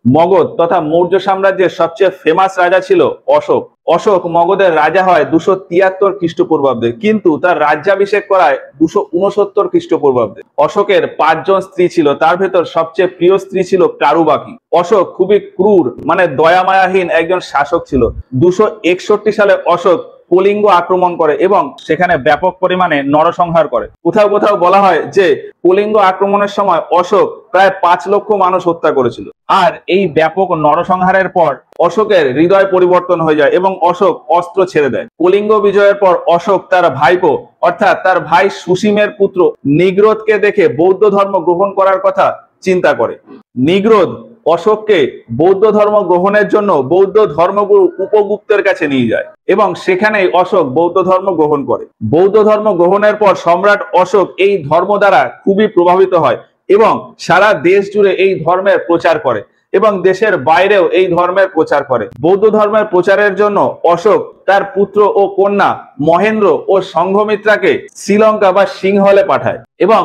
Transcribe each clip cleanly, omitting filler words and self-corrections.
মগধ তথা মৌর্য সাম্রাজ্যের সবচেয়ে ফেমাস রাজা ছিল অশোক। অশোক মগধের রাজা হয় 273 খ্রিস্টপূর্বাব্দে, কিন্তু তার রাজ্যাভিষেক করায় 269 খ্রিস্টপূর্বাব্দে। অশোকের 5 জন স্ত্রী ছিল, তার ভেতর সবচেয়ে প্রিয় স্ত্রী ছিল কারুবাকি। অশোক খুবই ক্রূর মানে দয়ামায়াহীন একজন শাসক ছিল। 261 সালে অশোক কলিঙ্গ আক্রমণ করে এবং সেখানে ব্যাপক পরিমাণে নরসংহার করে। কোথাও কোথাও বলা হয় যে কলিঙ্গ আক্রমণের সময় অশোক প্রায় 5 লক্ষ মানুষ হত্যা করেছিল। আর এই ব্যাপক নরসংহারের পর অশোকের হৃদয় পরিবর্তন হয়ে যায় এবং অশোক অস্ত্র ছেড়ে দেয়। কলিঙ্গ বিজয়ের পর অশোক তার ভাইপো অর্থাৎ তার ভাই সুসীমের পুত্র নিগ্রোধকে দেখে বৌদ্ধ ধর্ম গ্রহণ করার কথা চিন্তা করে। নিগ্রোধ অশোককে বৌদ্ধ ধর্ম গ্রহণের জন্য বৌদ্ধ ধর্মগুরু উপগুপ্তের কাছে নিয়ে যায় এবং সেখানেই অশোক বৌদ্ধ ধর্ম গ্রহণ করে। বৌদ্ধ ধর্ম গ্রহণের পর সম্রাট অশোক এই ধর্ম দ্বারা খুবই প্রভাবিত হয় এবং সারা দেশ জুড়ে এই ধর্মের প্রচার করে এবং দেশের বাইরেও এই ধর্মের প্রচার করে। বৌদ্ধ ধর্মের প্রচারের জন্য অশোক তার পুত্র ও কন্যা মহেন্দ্র ও সংঘমিত্রাকে শ্রীলঙ্কা বা সিংহলে পাঠায় এবং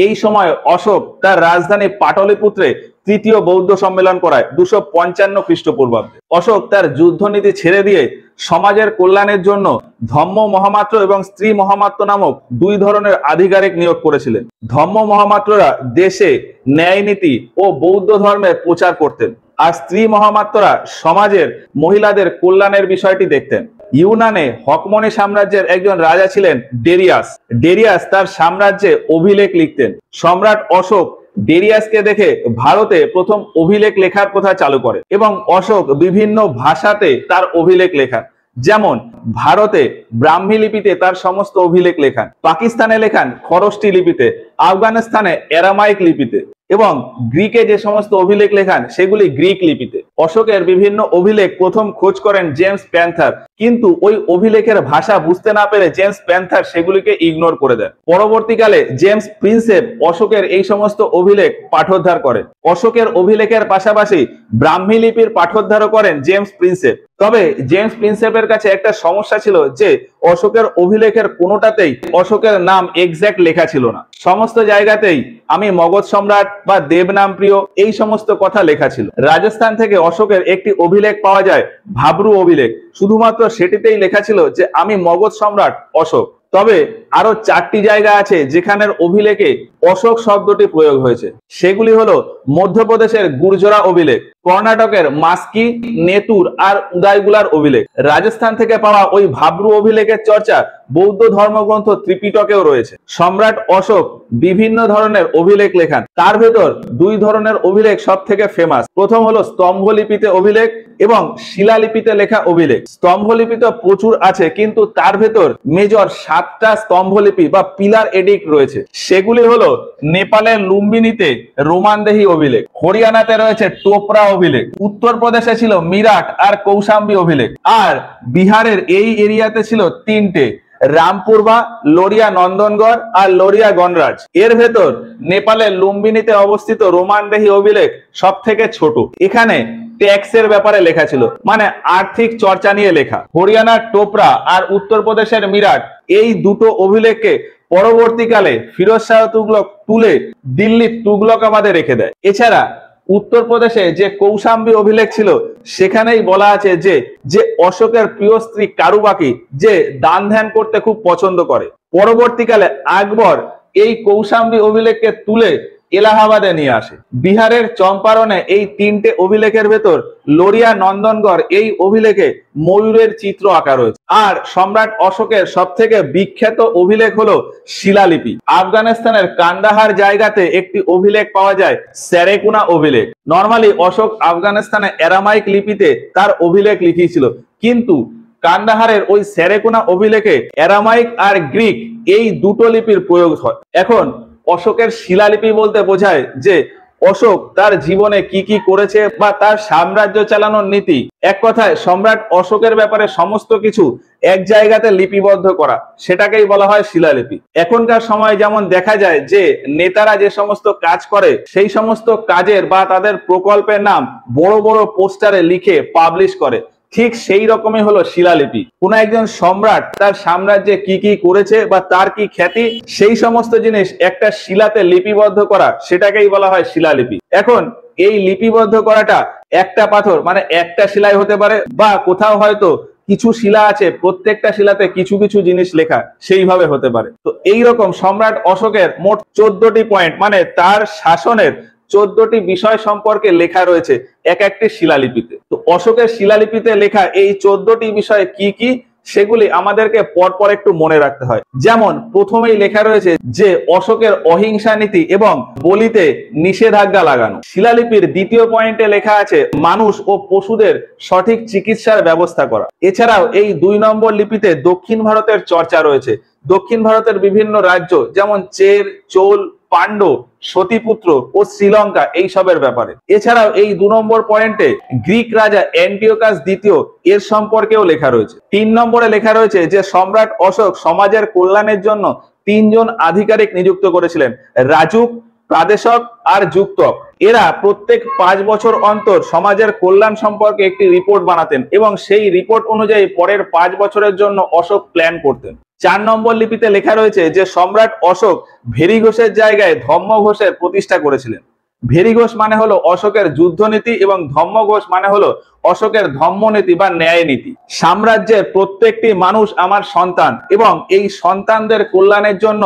এই সময় অশোক তার রাজধানী পাটলিপুত্রে তৃতীয় বৌদ্ধ সম্মেলন করায় 255 খ্রিস্টপূর্বাব্দে। অশোক তার যুদ্ধনীতি ছেড়ে দিয়ে সমাজের কল্যাণের জন্য ধম্ম মহামাত্র এবং স্ত্রী মহামাত্র নামক 2 ধরনের আধিকারিক নিয়োগ করেছিলেন। ধম্ম মহামাত্ররা দেশে ন্যায় নীতি ও বৌদ্ধ ধর্মের প্রচার করতেন আর স্ত্রী মহামাত্ররা সমাজের মহিলাদের কল্যাণের বিষয়টি দেখতেন। ইউনানে হকমনি সাম্রাজ্যের একজন রাজা ছিলেন ডেরিয়াস। ডেরিয়াস তার সাম্রাজ্যে অভিলেখ লিখতেন। সম্রাট অশোক ডেরিয়াসকে দেখে ভারতে প্রথম অভিলেখ লেখার প্রথা চালু করে এবং অশোক বিভিন্ন ভাষাতে তার অভিলেখ লেখান। যেমন ভারতে ব্রাহ্মী লিপিতে তার সমস্ত অভিলেখ লেখান, পাকিস্তানে লেখান খরষ্টি লিপিতে, আফগানিস্তানে অ্যারামাইক লিপিতে এবং গ্রিকে যে সমস্ত অভিলেখ লেখান সেগুলি গ্রিক লিপিতে। অশোকের বিভিন্ন অভিলেখ প্রথম খোঁজ করেন জেমস প্যান্থার, কিন্তু ওই অভিলেখের ভাষা বুঝতে না পেরে জেমস প্যান্থার সেগুলিকে ইগনোর করে দেন। পরবর্তীকালে জেমস প্রিন্সেপ অশোকের এই সমস্ত অভিলেখ পাঠোদ্ধার করেন। অশোকের অভিলেখের পাশাপাশি ব্রাহ্মী লিপির পাঠোদ্ধারও করেন জেমস প্রিন্সেপ। তবে জেমস প্রিন্সেপের কাছে একটা সমস্যা ছিল যে অশোকের অভিলেখের কোনোটাতেই অশোকের নাম এক্সাক্ট লেখা ছিল না। সমস্ত জায়গাতেই আমি মগধ সম্রাট বা দেবনাম প্রিয় এই সমস্ত কথা লেখা ছিল। রাজস্থান থেকে অশোকের একটি অভিলেখ পাওয়া যায়, ভাবরু অভিলেখ। শুধুমাত্র সেটিতেই লেখা ছিল যে আমি মগধ সম্রাট অশোক। তবে আরো 4টি জায়গা আছে যেখানের অভিলেখে অশোক শব্দটি প্রয়োগ হয়েছে। সেগুলি হলো মধ্যপ্রদেশের গুর্জরা অভিলেখ, কর্ণাটকের মাস্কি, নেতুর আর উদয়গুলার অভিলেখ। রাজস্থান থেকে পাওয়া ওই ভাবরু অভিলেখের চর্চা বৌদ্ধ ধর্মগ্রন্থ ত্রিপিটকেও রয়েছে। সম্রাট অশোক বিভিন্ন ধরনের অভিলেখ লেখান, তার ভেতর 2 ধরনের অভিলেখ সব থেকে ফেমাস। প্রথম হলো স্তম্ভলিপিতে অভিলেখ এবং শিলালিপিতে লেখা অভিলেখ। স্তম্ভলিপিতে প্রচুর আছে, কিন্তু তার ভেতর মেজর 7টা স্তম্ভলিপি বা পিলার এডিক্ট রয়েছে। সেগুলি হলো নেপালের লুম্বিনীতে রোমানদেহী অভিলেখ, হরিয়ানাতে রয়েছে টোপরা অভিলেখ, উত্তরপ্রদেশে ছিল মিরাট আর কৌশাম্বী অভিলেখ, আর বিহারের এই এরিয়াতে ছিল 3টে, রামপুরবা, লোরিয়া নন্দনগড় আর লোরিয়া গণরাজ। এর ভেতর নেপালের লুম্বিনীতে অবস্থিত রোমানদেহী অভিলেখ সব থেকে ছোট। এখানে ট্যাক্সের ব্যাপারে লেখা ছিল, মানে আর্থিক চর্চা নিয়ে লেখা। হরিয়ানার টোপরা আর উত্তরপ্রদেশের মিরাট এই দুটো অভিলেখকে পরবর্তীকালে ফিরোজ শাহ তুগলক তুলে দিল্লির তুগলকাবাদে রেখে দেয়। এছাড়া উত্তরপ্রদেশে যে কৌশাম্বী অভিলেখ ছিল সেখানেই বলা আছে যে অশোকের প্রিয় স্ত্রী কারুবাকি যে দান ধ্যান করতে খুব পছন্দ করে। পরবর্তীকালে আকবর এই কৌশাম্বী অভিলেখকে তুলে এলাহাবাদে নিয়ে আসে। বিহারের চম্পারণে এই 3টে অভিলেখের ভেতর লোরিয়া নন্দনগড় এই অভিলেখে ময়ূরের চিত্র আঁকা রয়েছে। আর সম্রাট অশোকের সব থেকে বিখ্যাত অভিলেখ হলো শিলালিপি। আফগানিস্তানের কান্দাহার জায়গাতে একটি অভিলেখ পাওয়া যায়, সেরেকুনা অভিলেখ। নর্মালি অশোক আফগানিস্তানে অ্যারামাইক লিপিতে তার অভিলেখ লিখিয়েছিল, কিন্তু কান্দাহারের ওই সেরেকুনা অভিলেখে অ্যারামাইক আর গ্রিক এই দুটো লিপির প্রয়োগ হয়। এখন অশোকের শিলালিপি বলতে বোঝায় যে অশোক তার জীবনে কি কি করেছে বা তার সাম্রাজ্য চালানোর নীতি। এক কথায় সম্রাট অশোকের ব্যাপারে সমস্ত কিছু এক জায়গাতে লিপিবদ্ধ করা, সেটাকেই বলা হয় শিলালিপি। এখনকার সময় যেমন দেখা যায় যে নেতারা যে সমস্ত কাজ করে সেই সমস্ত কাজের বা তাদের প্রকল্পের নাম বড় বড় পোস্টারে লিখে পাবলিশ করে, ঠিক সেই রকমই হলো শিলালিপি। কোন একজন সম্রাট তার সাম্রাজ্যে কি কি করেছে বা তার কি খ্যাতি সেই সমস্ত জিনিস একটা শিলাতে লিপিবদ্ধ করা, সেটাকেই বলা হয় শিলালিপি। এখন এই লিপিবদ্ধ করাটা একটা পাথর মানে একটা শিলাই হতে পারে, বা কোথাও হয়তো কিছু শিলা আছে, প্রত্যেকটা শিলাতে কিছু কিছু জিনিস লেখা, সেইভাবে হতে পারে। তো এইরকম সম্রাট অশোকের মোট 14টি পয়েন্ট মানে তার শাসনের 14টি বিষয় সম্পর্কে লেখা রয়েছে এক একটি শিলালিপিতে। তো অশোকের শিলালিপিতে লেখা এই 14টি বিষয় কি কি সেগুলি আমাদেরকে পরপর একটু মনে রাখতে হয়। যেমন প্রথমেই লেখা রয়েছে যে অশোকের অহিংসা নীতি এবং বলিতে নিষেধাজ্ঞা লাগানো। শিলালিপির দ্বিতীয় পয়েন্টে লেখা আছে মানুষ ও পশুদের সঠিক চিকিৎসার ব্যবস্থা করা। এছাড়াও এই 2 নম্বর লিপিতে দক্ষিণ ভারতের চর্চা রয়েছে। দক্ষিণ ভারতের বিভিন্ন রাজ্য যেমন চের, চোল, পাণ্ড্য, সতীপুত্র ও শ্রীলঙ্কা এইসবের ব্যাপারে। এছাড়াও এই 2 নম্বর পয়েন্টে গ্রিক রাজা অ্যান্টিওকাস দ্বিতীয় এর সম্পর্কেও লেখা রয়েছে। 3 নম্বরে লেখা রয়েছে যে সম্রাট অশোক সমাজের কল্যাণের জন্য 3 জন আধিকারিক নিযুক্ত করেছিলেন, রাজুক, প্রাদেশক আর যুক্তক। এরা প্রত্যেক 5 বছর অন্তর সমাজের কল্যাণ সম্পর্কে একটি রিপোর্ট বানাতেন এবং সেই রিপোর্ট অনুযায়ী পরের 5 বছরের জন্য অশোক প্ল্যান করতেন। 4 নম্বর লিপিতে লেখা রয়েছে যে সম্রাট অশোক ভেরি ঘোষের জায়গায় ধম্ম ঘোষের প্রতিষ্ঠা করেছিলেন। ভেরি ঘোষ মানে হলো অশোকের যুদ্ধনীতি এবং ধম্ম ঘোষ মানে হলো অশোকের ধম্মনীতি বা ন্যায় নীতি। সাম্রাজ্যের প্রত্যেকটি মানুষ আমার সন্তান এবং এই সন্তানদের কল্যাণের জন্য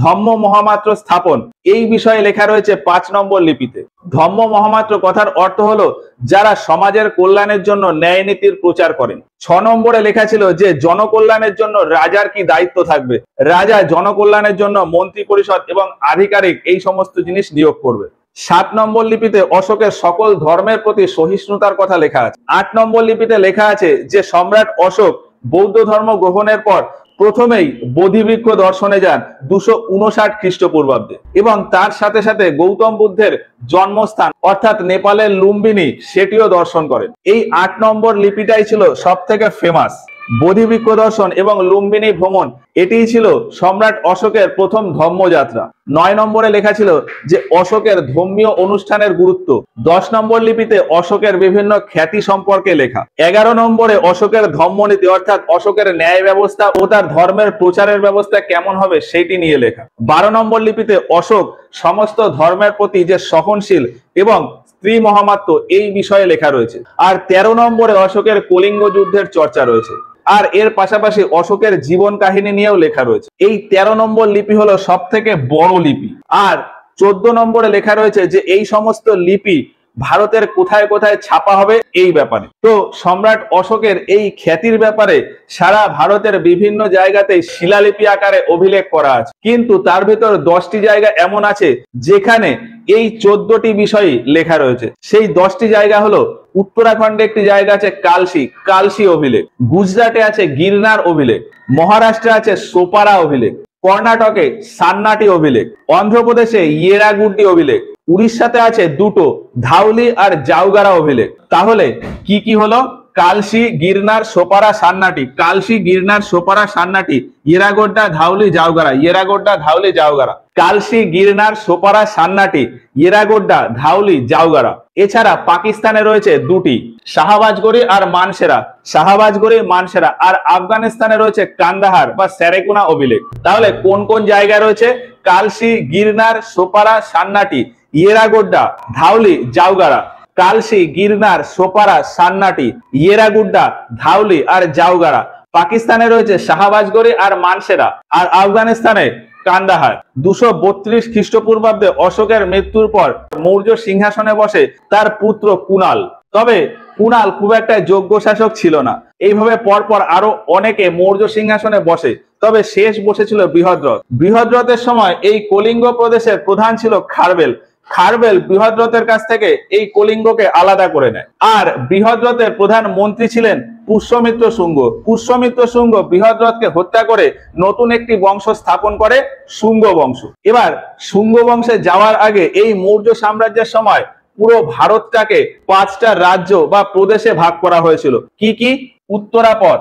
ধম্ম মহামাত্র স্থাপন, এই বিষয়ে লেখা রয়েছে 5 নম্বর লিপিতে। ধম্ম মহামাত্র কথার অর্থ হলো যারা সমাজের কল্যাণের জন্য ন্যায় নীতির প্রচার করেন। 6 নম্বরে লেখা ছিল যে জনকল্যাণের জন্য রাজার কি দায়িত্ব থাকবে। রাজা জনকল্যাণের জন্য মন্ত্রী পরিষদ এবং আধিকারিক এই সমস্ত জিনিস নিয়োগ করবে। 7 নম্বর লিপিতে অশোকের সকল ধর্মের প্রতি সহিষ্ণুতার কথা লেখা আছে। 8 নম্বর লিপিতে লেখা আছে যে সম্রাট অশোক বৌদ্ধ ধর্ম গ্রহণের পর প্রথমেই বোধিবৃক্ষ দর্শনে যান 259 খ্রিস্টপূর্বাব্দে এবং তার সাথে সাথে গৌতম বুদ্ধের জন্মস্থান অর্থাৎ নেপালের লুম্বিনী সেটিও দর্শন করেন। এই 8 নম্বর লিপিটাই ছিল সব থেকে ফেমাস। বোধিবৃক্ষ দর্শন এবং লুম্বিনী ভ্রমণ এটিই ছিল সম্রাট অশোকের প্রথম ধর্মযাত্রা। 9 নম্বরে লেখা ছিল যে অশোকের ধর্মীয় অনুষ্ঠানের গুরুত্ব। 10 নম্বর লিপিতে অশোকের বিভিন্ন খ্যাতি সম্পর্কে লেখা। 11 নম্বরে অশোকের ধর্মনীতি অর্থাৎ অশোকের ন্যায় ব্যবস্থা ও তার ধর্মের প্রচারের ব্যবস্থা কেমন হবে সেটি নিয়ে লেখা। 12 নম্বর লিপিতে অশোক সমস্ত ধর্মের প্রতি যে সহনশীল এবং স্ত্রী মহামাত্র এই বিষয়ে লেখা রয়েছে। আর 13 নম্বরে অশোকের কলিঙ্গ যুদ্ধের চর্চা রয়েছে। আর এর পাশাপাশি অশোকের জীবন কাহিনী নিয়েও লেখা রয়েছে। এই 13 নম্বর লিপি হলো সব থেকে বড় লিপি। আর 14 নম্বরে লেখা রয়েছে যে এই সমস্ত লিপি ভারতের কোথায় কোথায় ছাপা হবে এই ব্যাপারে। তো সম্রাট অশোকের এই খ্যাতির ব্যাপারে সারা ভারতের বিভিন্ন জায়গাতে শিলালিপি আকারে অভিলেখ করা আছে, কিন্তু তার ভিতর 10টি জায়গা এমন আছে যেখানে এই 14টি বিষয়ই লেখা রয়েছে। সেই 10টি জায়গা হলো উত্তরাখণ্ডে একটি জায়গা আছে কালসি, কালসি অভিলেখ। গুজরাটে আছে গিরনার অভিলেখ। মহারাষ্ট্রে আছে সোপারা অভিলেখ। কর্ণাটকে সান্নাটি অভিলেখ। অন্ধ্রপ্রদেশে ইয়েরাগুড্ডি অভিলেখ। উড়িষ্যাতে আছে দুটো, ধাউলি আর জাউগারা অভিলেখ। তাহলে কি কি হলো? কালসি, গিরনার, সোপারা, সান্নাটি। কালসি, গিরনার, সোপারা, সান্নাটি। ইয়েরাগোড্ডা, ধাউলি, জাউগারা। ইয়েরাগোড্ডা, ধাউলি, জাউগারা। কালসি, গিরনার, সোপারা, সান্নাটি, ইয়েরাগোড্ডা, ধাউলি, জাউগারা। এছাড়া পাকিস্তানে রয়েছে দুটি, শাহবাজগড়ি আর মানসেরা। শাহবাজগড়ি, মানসেরা। আর আফগানিস্তানে রয়েছে কান্দাহার বা সেরেকুনা অভিলেখ। তাহলে কোন কোন জায়গায় রয়েছে? কালসি, গিরনার, সোপারা, সান্নাটি, ইয়েরাগোড্ডা, ধাউলি, জাউগারা। কালসি, গিরনার, সোপারা, সান্নাটি, ইয়েরাগুড্ডা, ধাউলি আর জাউগারা। পাকিস্তানে রয়েছে শাহবাজগড়ি আর মানসেরা। আর আফগানিস্তানে কান্দাহার। 232 খ্রিস্টপূর্বাব্দে অশোকের মৃত্যুর পর মৌর্য সিংহাসনে বসে তার পুত্র কুনাল। তবে কুনাল খুব একটা যোগ্য শাসক ছিল না। এইভাবে পরপর আরো অনেকে মৌর্য সিংহাসনে বসে, তবে শেষ বসেছিল বৃহদ্রথ। বৃহদ্রথের সময় এই কলিঙ্গ প্রদেশের প্রধান ছিল খারবেল। খারবেল বৃহদ্রথের কাছ থেকে এই কলিঙ্গকে আলাদা করে নেয়। আর বৃহদ্রথের প্রধান মন্ত্রী ছিলেন পুষ্যমিত্র শুঙ্গ। পুষ্যমিত্র শুঙ্গ বৃহদ্রথকে হত্যা করে নতুন একটি বংশ স্থাপন করে, শুঙ্গ বংশ। এবার শুঙ্গ বংশে যাওয়ার আগে এই মৌর্য সাম্রাজ্যের সময় পুরো ভারতটাকে 5টা রাজ্য বা প্রদেশে ভাগ করা হয়েছিল। কি কি? উত্তরাপথ,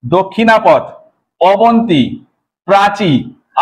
দক্ষিণাপথ, অবন্তী, প্রাচী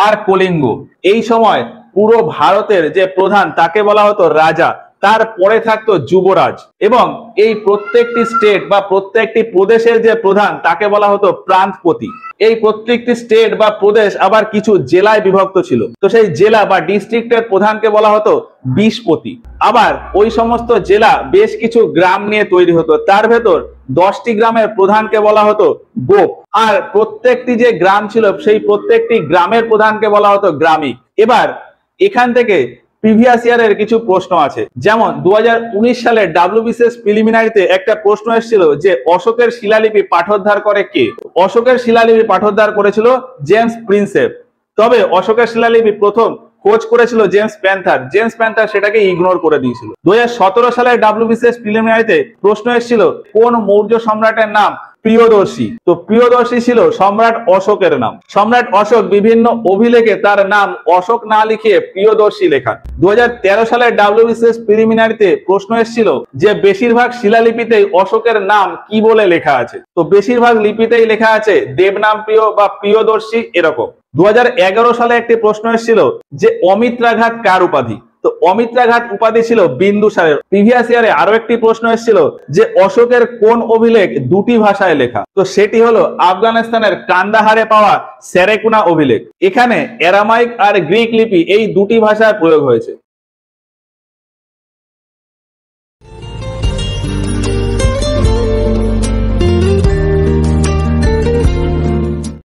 আর কলিঙ্গ। এই সময় পুরো ভারতের যে প্রধান তাকে বলা হতো রাজা। তারপরে থাকতো যুবরাজ, এবং এই প্রত্যেকটি স্টেট বা প্রত্যেকটি প্রদেশের যে প্রধান তাকে বলা হতো প্রান্তপতি। এই প্রত্যেকটি স্টেট বা প্রদেশ আবার কিছু জেলায় বিভক্ত ছিল, তো সেই জেলা বা ডিস্ট্রিক্টের প্রধানকে বলা হতো বিশপতি। আবার ওই সমস্ত জেলা বেশ কিছু গ্রাম নিয়ে তৈরি হতো, তার ভেতর 10টি গ্রামের প্রধানকে বলা হতো গোপ। আর প্রত্যেকটি যে গ্রাম ছিল সেই প্রত্যেকটি গ্রামের প্রধানকে বলা হতো গ্রামিক। এবার এখান থেকে প্রিভিয়াস ইয়ারের কিছু প্রশ্ন আছে, যেমন 2019 সালে WBCS প্রিলিমিনারিতে একটা প্রশ্ন এসেছিল যে অশোকের শিলালিপি পাঠোদ্ধার করে কে। অশোকের শিলালিপি পাঠোদ্ধার করেছিল জেমস প্রিন্সেপ, তবে অশোকের শিলালিপি প্রথম খোঁজ করেছিল জেমস প্যান্থার। জেমস প্যান্থার সেটাকে ইগনোর করে দিয়েছিল। 2017 সালে WBCS প্রিলিমিনারিতে প্রশ্ন এসেছিল কোন মৌর্য সম্রাটের নাম প্রিয়দর্শী। তো প্রিয়দর্শী ছিল সম্রাট অশোকের নাম। সম্রাট অশোক বিভিন্ন অভিলেখে তার নাম অশোক না লিখিয়ে প্রিয়দর্শী লেখান। 2013 সালে WBCS প্রিলিমিনারিতে প্রশ্ন এসেছিল যে বেশিরভাগ শিলালিপিতেই অশোকের নাম কি বলে লেখা আছে। তো বেশিরভাগ লিপিতেই লেখা আছে দেবনাম প্রিয় বা প্রিয়দর্শী এরকম। 2011 সালে একটি প্রশ্ন এসেছিল যে অমিত্রাঘাত কার উপাধি। তো অমিত্রাঘাত উপাধি ছিল বিন্দুসারের। প্রিভিয়াস ইয়ারে আরো একটি প্রশ্ন এসেছিল যে অশোকের কোন অভিলেখ দুটি ভাষায় লেখা। তো সেটি হলো আফগানিস্তানের কান্দাহারে পাওয়া সেরেকুনা অভিলেখ। এখানে অ্যারামাইক আর গ্রিক লিপি এই দুটি ভাষায় প্রয়োগ হয়েছে।